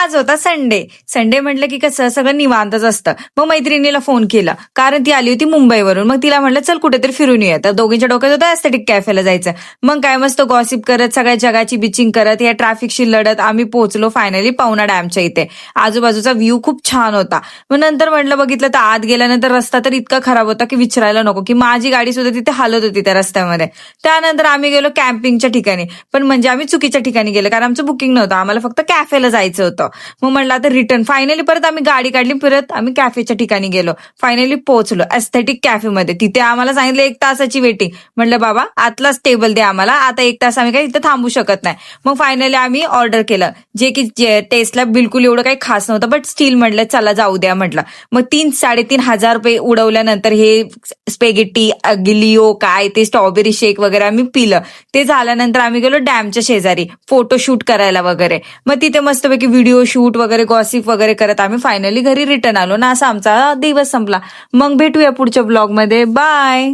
आज होता Sunday. Sunday म्हटलं की कसं सगळं निवांतच असतं. मग मैत्रिणीला फोन केला, कारण ती आली होती मुंबईवरून. मग तिला म्हटलं चल कुठेतरी फिरून येऊया. तर दोघींच्या डोक्यात होतं एस्थेटिक कॅफेला जायचं. मग काय मस्त गॉसिप करत, सगळ्या जगाची बिचिंग करत, या ट्रॅफिकशी लढत आम्ही पोहोचलो फायनली पवना डॅमच्या इथे. आजूबाजूचा व्ह्यू खूप छान होता. मग नंतर म्हटलं बघितलं तर आत गेल्यानंतर रस्ता तर इतका खराब होता की विचारायला नको, की माझी गाडी सुद्धा तिथे हालत होती त्या रस्त्यामध्ये. त्यानंतर आम्ही गेलो कॅम्पिंगच्या ठिकाणी, पण म्हणजे आम्ही चुकीच्या ठिकाणी गेलो, कारण आमचं बुकिंग नव्हतं. आम्हाला फक्त कॅफेला जायचं होतं. मग म्हटलं आता रिटर्न फायनली परत आम्ही गाडी काढली, परत आम्ही कॅफेच्या ठिकाणी गेलो. फायनली पोहोचलो एस्थेटिक कॅफेमध्ये. तिथे आम्हाला सांगितलं 1 तासाची वेटिंग. म्हटलं बाबा आतलाच टेबल द्या आम्हाला, आता 1 तास आम्ही काही इथं थांबू शकत नाही. मग फायनली आम्ही ऑर्डर केलं, जे की टेस्टला बिलकुल एवढं काही खास नव्हतं, बट स्टील म्हटलं चला जाऊ द्या म्हटलं. मग 3-3.5 हजार उडवल्यानंतर हे स्पेगेटी अगिलिओ काय ते स्ट्रॉबेरी शेक वगैरे आम्ही पिलं. ते झाल्यानंतर आम्ही गेलो डॅमच्या शेजारी फोटोशूट करायला वगैरे. मग तिथे मस्तपैकी व्हिडिओ शूट वगैरे गॉसिप वगैरे करत आम्ही फायनली घरी रिटर्न आलो ना. असा आमचा दिवस संपला. मग भेटूया पुढच्या ब्लॉगमध्ये. बाय.